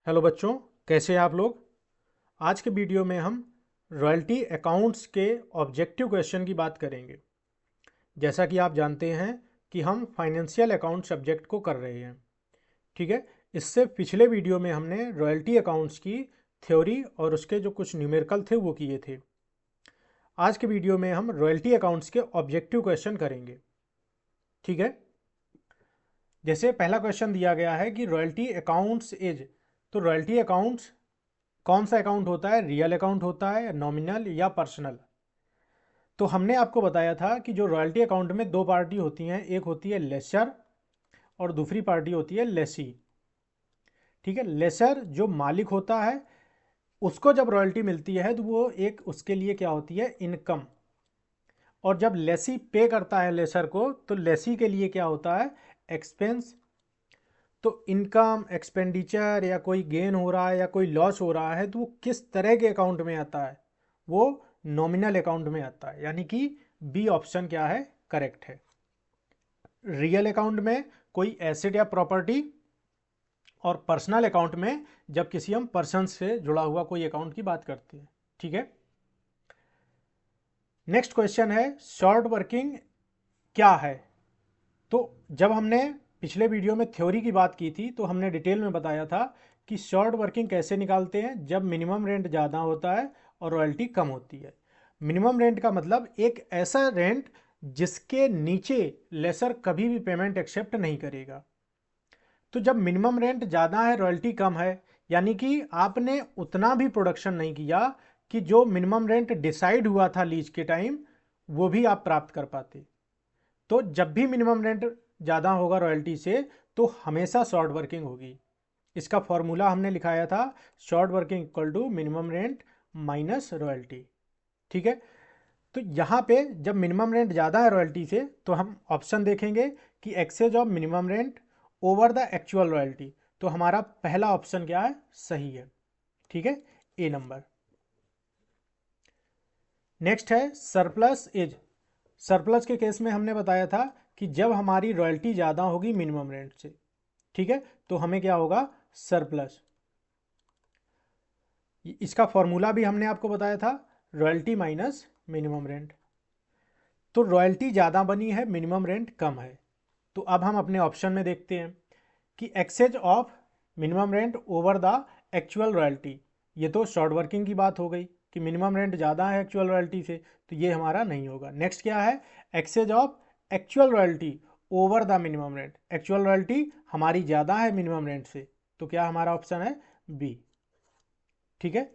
Hello बच्चों, कैसे हैं आप लोग। आज के वीडियो में हम रॉयल्टी अकाउंट्स के ऑब्जेक्टिव क्वेश्चन की बात करेंगे। जैसा कि आप जानते हैं कि हम फाइनेंशियल अकाउंट सब्जेक्ट को कर रहे हैं। ठीक है। इससे पिछले वीडियो में हमने रॉयल्टी अकाउंट्स की थ्योरी और उसके जो कुछ न्यूमेरिकल थे वो किए थे। आज के वीडियो में हम रॉयल्टी अकाउंट्स के ऑब्जेक्टिव क्वेश्चन करेंगे। ठीक है। जैसे पहला क्वेश्चन दिया गया है कि रॉयल्टी अकाउंट्स इज, तो रॉयल्टी अकाउंट्स कौन सा अकाउंट होता है, रियल अकाउंट होता है, नॉमिनल या पर्सनल। तो हमने आपको बताया था कि जो रॉयल्टी अकाउंट में दो पार्टी होती हैं, एक होती है लेसर और दूसरी पार्टी होती है लेसी। ठीक है। लेसर जो मालिक होता है उसको जब रॉयल्टी मिलती है तो वो एक उसके लिए क्या होती है, इनकम। और जब लेसी पे करता है लेसर को तो लेसी के लिए क्या होता है, एक्सपेंस। तो इनकम, एक्सपेंडिचर या कोई गेन हो रहा है या कोई लॉस हो रहा है तो वो किस तरह के अकाउंट में आता है, वो नॉमिनल अकाउंट में आता है। यानी कि बी ऑप्शन क्या है, करेक्ट है। रियल अकाउंट में कोई एसेट या प्रॉपर्टी, और पर्सनल अकाउंट में जब किसी हम पर्सन से जुड़ा हुआ कोई अकाउंट की बात करते हैं। ठीक है। नेक्स्ट क्वेश्चन है शॉर्ट वर्किंग क्या है। तो जब हमने पिछले वीडियो में थ्योरी की बात की थी तो हमने डिटेल में बताया था कि शॉर्ट वर्किंग कैसे निकालते हैं, जब मिनिमम रेंट ज़्यादा होता है और रॉयल्टी कम होती है। मिनिमम रेंट का मतलब एक ऐसा रेंट जिसके नीचे लेसर कभी भी पेमेंट एक्सेप्ट नहीं करेगा। तो जब मिनिमम रेंट ज़्यादा है, रॉयल्टी कम है, यानी कि आपने उतना भी प्रोडक्शन नहीं किया कि जो मिनिमम रेंट डिसाइड हुआ था लीज के टाइम वो भी आप प्राप्त कर पाते। तो जब भी मिनिमम रेंट ज़्यादा होगा रॉयल्टी से तो हमेशा शॉर्ट वर्किंग होगी। इसका फॉर्मूला हमने लिखाया था, short working equal to minimum rent minus royalty. ठीक है। तो यहाँ पे जब मिनिमम रेंट ज़्यादा है रॉयल्टी से तो हम ऑप्शन देखेंगे कि excess of minimum rent over the actual royalty. तो हमारा पहला ऑप्शन क्या है, सही है। ठीक है, ए नंबर। नेक्स्ट है सरप्लस एज। सरप्लस के केस में हमने बताया था कि जब हमारी रॉयल्टी ज़्यादा होगी मिनिमम रेंट से। ठीक है। तो हमें क्या होगा, सरप्लस। इसका फॉर्मूला भी हमने आपको बताया था, रॉयल्टी माइनस मिनिमम रेंट। तो रॉयल्टी ज़्यादा बनी है, मिनिमम रेंट कम है। तो अब हम अपने ऑप्शन में देखते हैं कि excess of minimum rent over the actual royalty. ये तो शॉर्ट वर्किंग की बात हो गई कि मिनिमम रेंट ज़्यादा है एक्चुअल रॉयल्टी से, तो ये हमारा नहीं होगा। नेक्स्ट क्या है, excess of actual royalty over the minimum rent. Actual royalty हमारी ज़्यादा है मिनिमम रेंट से, तो क्या हमारा ऑप्शन है, बी। ठीक है।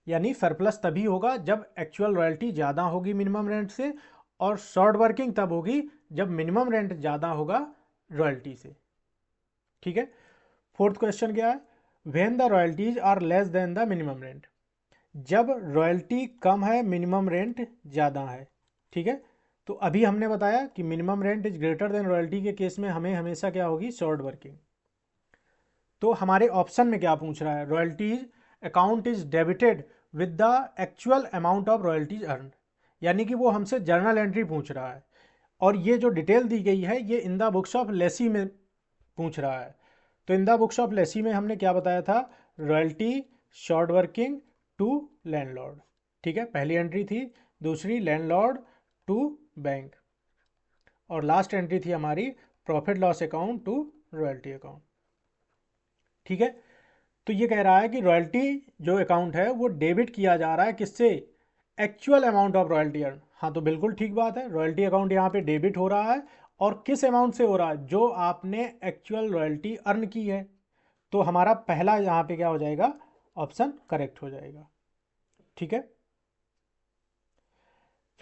यानी सरप्लस तभी होगा जब एक्चुअल रॉयल्टी ज़्यादा होगी मिनिमम रेंट से, और शॉर्ट वर्किंग तब होगी जब मिनिमम रेंट ज़्यादा होगा रॉयल्टी से। ठीक है। फोर्थ क्वेश्चन क्या है, when the royalties are less than the minimum rent. जब रॉयल्टी कम है, मिनिमम रेंट ज़्यादा है। ठीक है। तो अभी हमने बताया कि minimum rent is greater than royalty के केस में हमें हमेशा क्या होगी, शॉर्ट वर्किंग। तो हमारे ऑप्शन में क्या पूछ रहा है, royalties account is debited with the actual amount of royalties earn. यानी कि वो हमसे जर्नल एंट्री पूछ रहा है, और ये जो डिटेल दी गई है ये in the books of lessee में पूछ रहा है। तो in the books of lessee में हमने क्या बताया था, royalty, short working to landlord. ठीक है, पहली एंट्री थी। दूसरी लैंडलॉर्ड टू बैंक, और लास्ट एंट्री थी हमारी profit loss account to royalty account. ठीक है। तो ये कह रहा है कि रॉयल्टी जो अकाउंट है वो डेबिट किया जा रहा है किससे, actual amount of royalty earn. हाँ, तो बिल्कुल ठीक बात है, रॉयल्टी अकाउंट यहाँ पे डेबिट हो रहा है, और किस अमाउंट से हो रहा है, जो आपने एक्चुअल रॉयल्टी अर्न की है। तो हमारा पहला यहाँ पे क्या हो जाएगा, ऑप्शन करेक्ट हो जाएगा। ठीक है।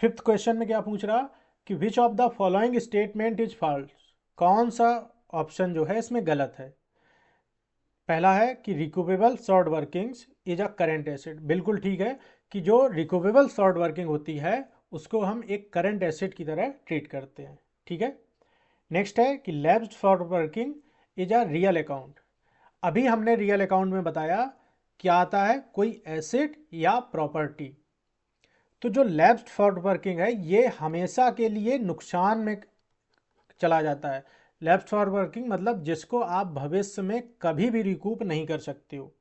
फिफ्थ क्वेश्चन में क्या पूछ रहा कि which of the following statement is false. कौन सा ऑप्शन जो है इसमें गलत है। पहला है कि रिकूवेबल short workings is a current asset. बिल्कुल ठीक है कि जो रिकूवेबल शॉर्ट वर्किंग होती है उसको हम एक करंट एसेट की तरह ट्रीट करते हैं। ठीक है। नेक्स्ट है कि lapsed short working is a real account. अभी हमने रियल अकाउंट में बताया क्या आता है, कोई एसेट या प्रॉपर्टी। तो जो लैप्स्ड शॉर्ट वर्किंग है ये हमेशा के लिए नुकसान में चला जाता है। लैप्स्ड फॉर वर्किंग मतलब जिसको आप भविष्य में कभी भी रिकूप नहीं कर सकते हो।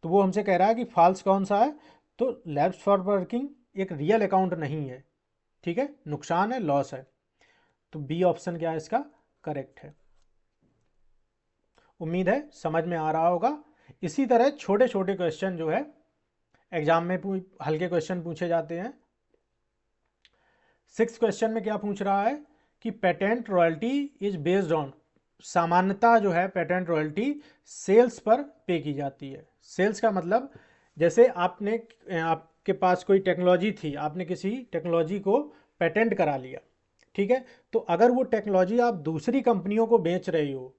तो वो हमसे कह रहा है कि फॉल्स कौन सा है, तो लैप्स फॉर वर्किंग एक रियल अकाउंट नहीं है, ठीक है, नुकसान है, लॉस है। तो बी ऑप्शन क्या है इसका करेक्ट है। उम्मीद है समझ में आ रहा होगा। इसी तरह छोटे छोटे क्वेश्चन जो है एग्जाम में हल्के क्वेश्चन पूछे जाते हैं। 6th क्वेश्चन में क्या पूछ रहा है कि patent royalty is based on, सामान्यता जो है पेटेंट रॉयल्टी सेल्स पर पे की जाती है। सेल्स का मतलब जैसे आपके पास कोई टेक्नोलॉजी थी, आपने किसी टेक्नोलॉजी को पेटेंट करा लिया, ठीक है, तो अगर वो टेक्नोलॉजी आप दूसरी कंपनियों को बेच रही हो,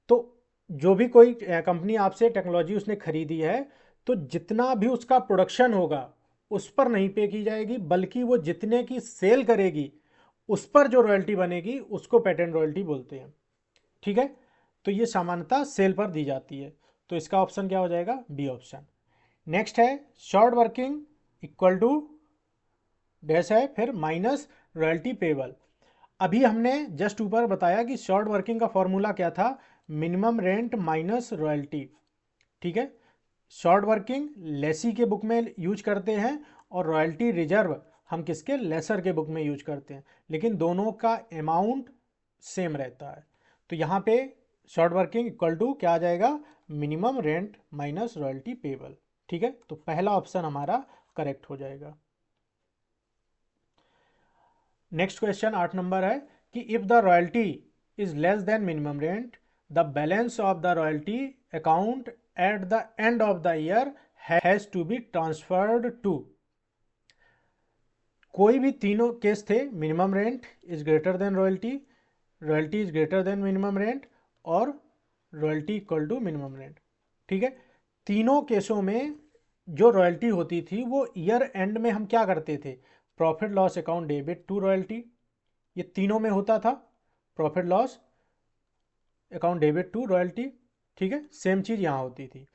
तो जो भी कोई कंपनी आपसे टेक्नोलॉजी उसने खरीदी है, तो जितना भी उसका प्रोडक्शन होगा उस पर नहीं पे की जाएगी, बल्कि वो जितने की सेल करेगी उस पर जो रॉयल्टी बनेगी उसको पेटेंट रॉयल्टी बोलते हैं, ठीक है। तो ये सामान्यतः सेल पर दी जाती है। तो इसका ऑप्शन क्या हो जाएगा बी ऑप्शन। नेक्स्ट है short working equal to dash है फिर माइनस रॉयल्टी पेबल। अभी हमने जस्ट ऊपर बताया कि शॉर्ट वर्किंग का फॉर्मूला क्या था, मिनिमम रेंट माइनस रॉयल्टी, ठीक है। शॉर्ट वर्किंग लेसी के बुक में यूज करते हैं और रॉयल्टी रिजर्व हम किसके लेसर के बुक में यूज करते हैं, लेकिन दोनों का अमाउंट सेम रहता है। तो यहाँ पे शॉर्ट वर्किंग इक्वल टू क्या आ जाएगा, minimum rent minus royalty payable, ठीक है। तो पहला ऑप्शन हमारा करेक्ट हो जाएगा। नेक्स्ट क्वेश्चन 8 नंबर है कि if the royalty is less than minimum rent the balance of the royalty account at the end of the year has to be transferred to. कोई भी तीनों केस थे, minimum rent is greater than royalty, royalty is greater than minimum rent और royalty equal to minimum rent, ठीक है। तीनों केसों में जो रॉयल्टी होती थी वो ईयर एंड में हम क्या करते थे, profit loss account debit to royalty, ये तीनों में होता था, profit loss account debit to royalty, ठीक है। सेम चीज़ यहाँ होती थी।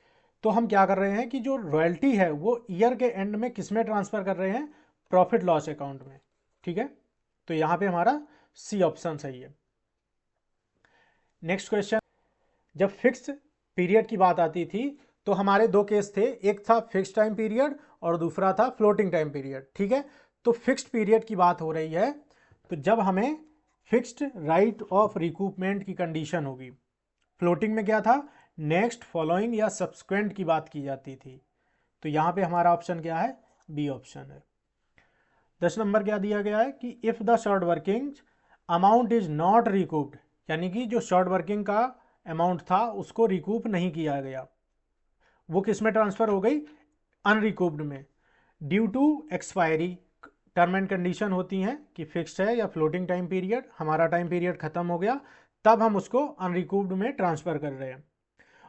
तो हम क्या कर रहे हैं कि जो रॉयल्टी है वो ईयर के एंड में किस में ट्रांसफ़र कर रहे हैं, प्रॉफिट लॉस अकाउंट में, ठीक है। तो यहाँ पे हमारा सी ऑप्शन सही है। नेक्स्ट क्वेश्चन, जब फिक्स पीरियड की बात आती थी तो हमारे दो केस थे, एक था फिक्स टाइम पीरियड और दूसरा था फ्लोटिंग टाइम पीरियड, ठीक है। तो फिक्स्ड पीरियड की बात हो रही है, तो जब हमें फिक्स्ड राइट ऑफ रिकूपमेंट की कंडीशन होगी, फ्लोटिंग में क्या था, नेक्स्ट फॉलोइंग या सब्सक्वेंट की बात की जाती थी। तो यहाँ पे हमारा ऑप्शन क्या है, बी ऑप्शन है। 10 नंबर क्या दिया गया है कि if the short working amount is not recouped, यानी कि जो शॉर्ट वर्किंग का अमाउंट था उसको रिकूप नहीं किया गया, वो किस में ट्रांसफ़र हो गई, अनरिकूप्ड में, due to expiry. Term and condition होती हैं कि फिक्स्ड है या फ्लोटिंग टाइम पीरियड, हमारा टाइम पीरियड खत्म हो गया तब हम उसको अनरिकूप्ड में ट्रांसफ़र कर रहे हैं।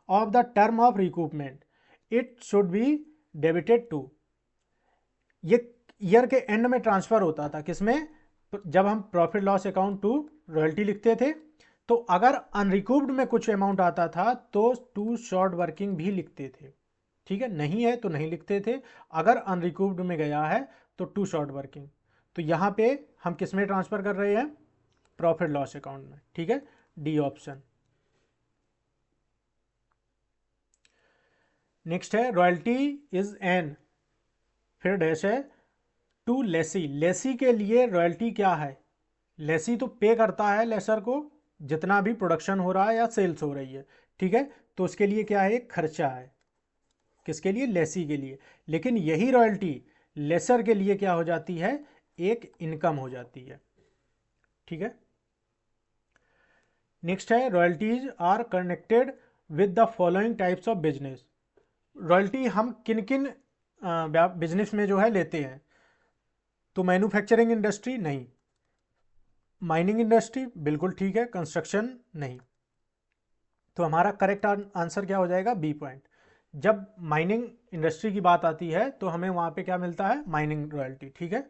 Of the term of रिकूपमेंट it should be debited to, ये ईयर के एंड में ट्रांसफ़र होता था किसमें, जब हम profit loss account to royalty लिखते थे, तो अगर अनरिकूप्ड में कुछ अमाउंट आता था तो टू शॉर्ट वर्किंग भी लिखते थे, ठीक है, नहीं है तो नहीं लिखते थे, अगर अनरिकूप्ड में गया है तो टू शॉर्ट वर्किंग। तो यहाँ पे हम किस में ट्रांसफ़र कर रहे हैं, प्रॉफिट लॉस अकाउंट में, ठीक है, डी ऑप्शन। नेक्स्ट है रॉयल्टी इज एन, फिर डैश है टू लेसी, लेसी के लिए रॉयल्टी क्या है, लेसी तो पे करता है लेसर को जितना भी प्रोडक्शन हो रहा है या सेल्स हो रही है, ठीक है, तो उसके लिए क्या है, एक खर्चा है, किसके लिए, लेसी के लिए। लेकिन यही रॉयल्टी लेसर के लिए क्या हो जाती है, एक इनकम हो जाती है, ठीक है। नेक्स्ट है royalties are connected with the following types of business, royalty हम किन किन बिजनेस में जो है लेते हैं, तो मैन्युफैक्चरिंग इंडस्ट्री नहीं, माइनिंग इंडस्ट्री बिल्कुल ठीक है, कंस्ट्रक्शन नहीं। तो हमारा करेक्ट आंसर क्या हो जाएगा, बी पॉइंट। जब माइनिंग इंडस्ट्री की बात आती है तो हमें वहां पे क्या मिलता है, माइनिंग रॉयल्टी, ठीक है।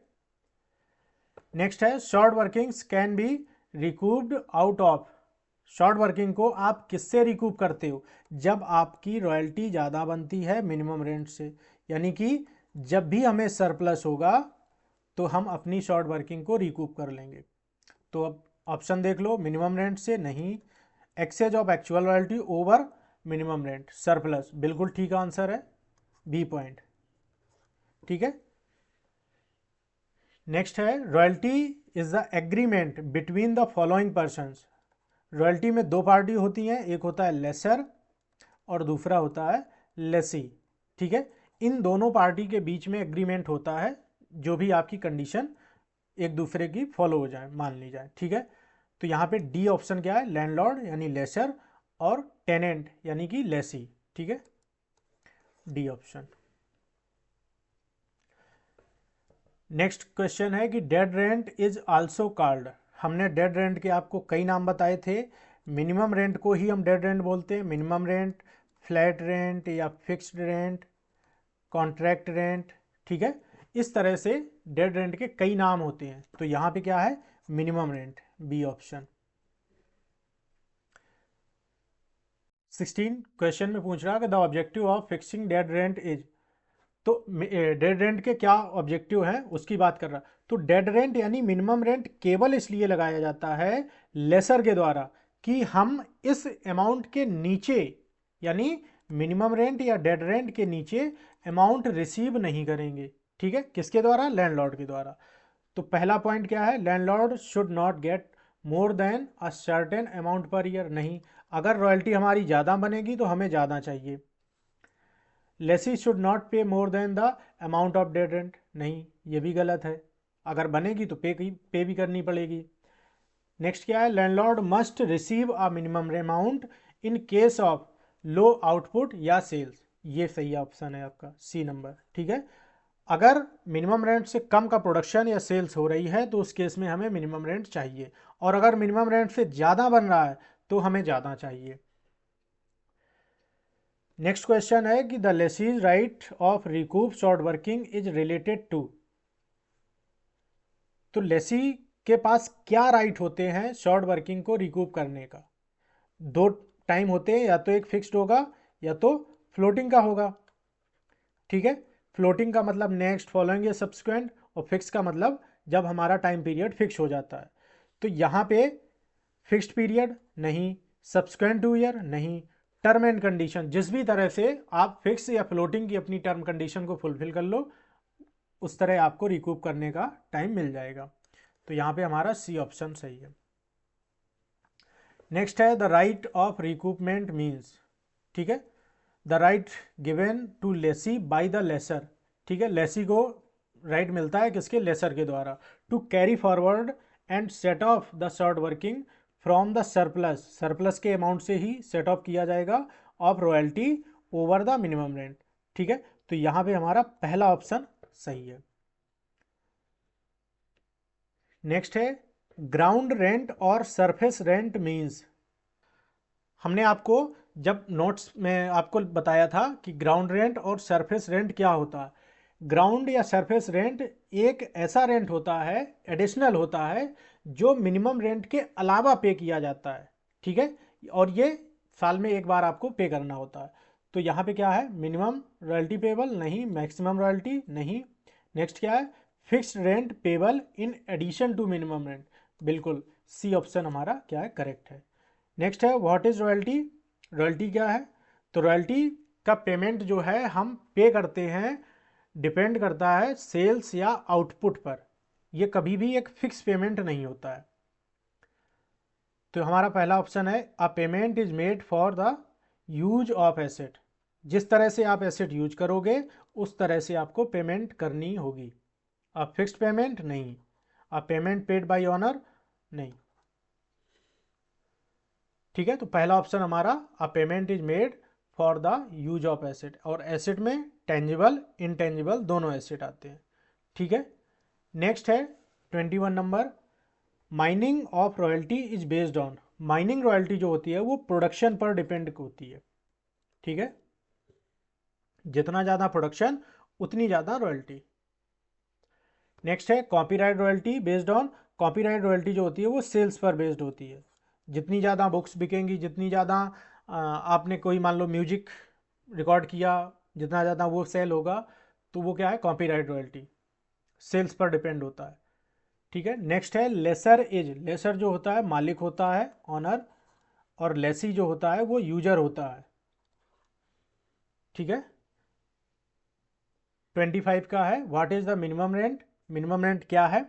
नेक्स्ट है short workings can be रिकूव्ड out of, short working को आप किससे रिकूप करते हो, जब आपकी रॉयल्टी ज़्यादा बनती है मिनिमम रेंट से, यानी कि जब भी हमें सरप्लस होगा तो हम अपनी शॉर्ट वर्किंग को रिकूप कर लेंगे। तो अब ऑप्शन देख लो, मिनिमम रेंट से नहीं, excess of actual royalty over minimum rent, surplus बिल्कुल ठीक आंसर है। बी पॉइंट, ठीक है। नेक्स्ट है royalty is the agreement between the following persons. Royalty में दो पार्टी होती हैं, एक होता है लेसर और दूसरा होता है लेसी, ठीक है। इन दोनों पार्टी के बीच में एग्रीमेंट होता है, जो भी आपकी कंडीशन एक दूसरे की फॉलो हो जाए, मान ली जाए, ठीक है। तो यहाँ पे डी ऑप्शन क्या है, लैंडलॉर्ड यानी लेसर और टेनेंट यानी कि लेसी, ठीक है, डी ऑप्शन। नेक्स्ट क्वेश्चन है कि dead rent is also called. हमने डेड रेंट के आपको कई नाम बताए थे। मिनिमम रेंट को ही हम डेड रेंट बोलते हैं, मिनिमम रेंट, फ्लैट रेंट या फिक्स्ड रेंट, कॉन्ट्रैक्ट रेंट, ठीक है। इस तरह से डेड रेंट के कई नाम होते हैं। तो यहाँ पे क्या है, minimum rent, B option. 16 question में पूछ रहा है कि the objective of fixing dead rent is. तो डेड रेंट के क्या ऑब्जेक्टिव हैं उसकी बात कर रहा। तो डेड रेंट यानी मिनिमम रेंट केवल इसलिए लगाया जाता है लेसर के द्वारा कि हम इस अमाउंट के नीचे, यानी मिनिमम रेंट या डेड रेंट के नीचे अमाउंट रिसीव नहीं करेंगे, ठीक है। किसके द्वारा, लैंडलॉर्ड के द्वारा। तो पहला पॉइंट क्या है, landlord should not get more than a certain amount per year. नहीं, अगर रॉयल्टी हमारी ज़्यादा बनेगी तो हमें ज़्यादा चाहिए। लेसी शुड नॉट पे more than the amount of dead rent. नहीं, ये भी गलत है, अगर बनेगी तो पे भी करनी पड़ेगी। नेक्स्ट क्या है, landlord must receive a minimum amount in case of low output या सेल्स। ये सही ऑप्शन है आपका, सी नंबर, ठीक है। अगर मिनिमम रेंट से कम का प्रोडक्शन या सेल्स हो रही है तो उस केस में हमें मिनिमम रेंट चाहिए, और अगर मिनिमम रेंट से ज़्यादा बन रहा है तो हमें ज़्यादा चाहिए। नेक्स्ट क्वेश्चन है कि the lessee's right of recoup short working is related to. तो लेसी के पास क्या राइट होते हैं शॉर्ट वर्किंग को रिकूप करने का। दो टाइम होते हैं, या तो एक फिक्स्ड होगा या तो फ्लोटिंग का होगा, ठीक है। फ्लोटिंग का मतलब नेक्स्ट, फॉलोइंग या सब्सिक्वेंट, और फिक्स का मतलब जब हमारा टाइम पीरियड फिक्स हो जाता है। तो यहाँ पे फिक्स्ड पीरियड नहीं, सब्सिक्वेंट टू ईयर नहीं, टर्म एंड कंडीशन, जिस भी तरह से आप फिक्स या फ्लोटिंग की अपनी टर्म कंडीशन को फुलफिल कर लो, उस तरह आपको रिकूप करने का टाइम मिल जाएगा। तो यहाँ पे हमारा सी ऑप्शन सही है। नेक्स्ट है the right of recoupment means, ठीक है, the right given to lessee by the lessor, ठीक है। लेसी को राइट मिलता है किसके, लेसर के द्वारा, to carry forward and set off the short working from the surplus. Surplus के अमाउंट से ही सेट ऑफ किया जाएगा of royalty over the minimum rent, ठीक है। तो यहाँ पे हमारा पहला ऑप्शन सही है। नेक्स्ट है ग्राउंड रेंट और सरफेस रेंट मीन्स। हमने आपको जब नोट्स में आपको बताया था कि ग्राउंड रेंट और सरफेस रेंट क्या होता है। ग्राउंड या सरफेस रेंट एक ऐसा रेंट होता है, एडिशनल होता है, जो मिनिमम रेंट के अलावा पे किया जाता है, ठीक है। और ये साल में एक बार आपको पे करना होता है। तो यहाँ पे क्या है, मिनिमम रॉयल्टी पेबल नहीं, मैक्सिमम रॉयल्टी नहीं। नेक्स्ट क्या है, fixed rent payable in addition to minimum rent, बिल्कुल सी ऑप्शन हमारा क्या है, करेक्ट है। नेक्स्ट है व्हाट इज रॉयल्टी। रॉयल्टी क्या है, तो रॉयल्टी का पेमेंट जो है हम पे करते हैं, डिपेंड करता है सेल्स या आउटपुट पर। ये कभी भी एक फिक्स पेमेंट नहीं होता है। तो हमारा पहला ऑप्शन है अ payment is made for the use of asset. जिस तरह से आप एसेट यूज करोगे उस तरह से आपको पेमेंट करनी होगी। अ फिक्स्ड पेमेंट नहीं, अ पेमेंट पेड बाय ऑनर नहीं, ठीक है। तो पहला ऑप्शन हमारा अ payment is made for the use of asset, और एसेट में टेंजिबल इनटेंजिबल दोनों एसेट आते हैं, ठीक है। नेक्स्ट है 21 number, mining of royalty is based on. Mining royalty जो होती है वो प्रोडक्शन पर डिपेंड होती है, ठीक है। जितना ज़्यादा प्रोडक्शन उतनी ज़्यादा रॉयल्टी। नेक्स्ट है copyright royalty based on. Copyright royalty जो होती है वो सेल्स पर बेस्ड होती है। जितनी ज़्यादा बुक्स बिकेंगी, जितनी ज़्यादा आपने कोई मान लो म्यूजिक रिकॉर्ड किया, जितना ज़्यादा वो सेल होगा, तो वो क्या है, कॉपीराइट रॉयल्टी, सेल्स पर डिपेंड होता है, ठीक है। नेक्स्ट है लेसर एज। लेसर जो होता है मालिक होता है, ऑनर, और लेसी जो होता है वो यूजर होता है, ठीक है। 25 का है। What is the minimum rent, minimum rent क्या है?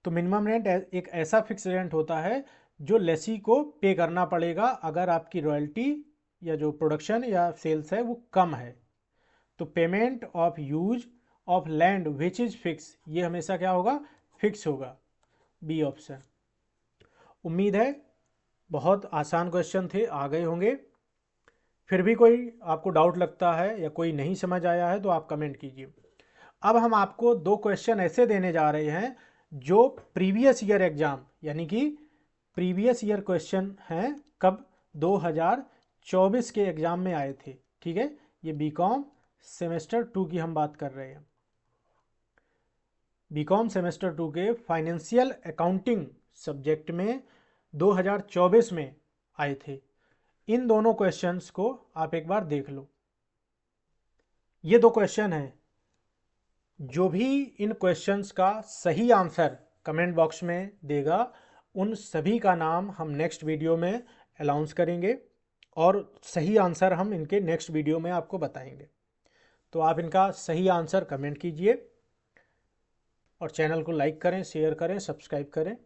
तो मिनिमम रेंट एक ऐसा फिक्स रेंट होता है जो लेसी को पे करना पड़ेगा अगर आपकी रॉयल्टी या जो प्रोडक्शन या सेल्स है वो कम है। तो payment of use of land which is fix, ये हमेशा क्या होगा? फिक्स होगा। B option. उम्मीद है बहुत आसान क्वेश्चन थे, आ गए होंगे। फिर भी कोई आपको डाउट लगता है या कोई नहीं समझ आया है तो आप कमेंट कीजिए। अब हम आपको दो क्वेश्चन ऐसे देने जा रहे हैं जो प्रीवियस ईयर एग्जाम यानी कि प्रीवियस ईयर क्वेश्चन हैं, कब? 2024 के एग्जाम में आए थे। ठीक है, ये बीकॉम सेमेस्टर 2 की हम बात कर रहे हैं। बीकॉम सेमेस्टर 2 के फाइनेंशियल अकाउंटिंग सब्जेक्ट में 2024 में आए थे। इन दोनों क्वेश्चंस को आप एक बार देख लो। ये दो क्वेश्चन हैं, जो भी इन क्वेश्चंस का सही आंसर कमेंट बॉक्स में देगा उन सभी का नाम हम नेक्स्ट वीडियो में अनाउंस करेंगे और सही आंसर हम इनके नेक्स्ट वीडियो में आपको बताएंगे। तो आप इनका सही आंसर कमेंट कीजिए और चैनल को लाइक करें, शेयर करें, सब्सक्राइब करें।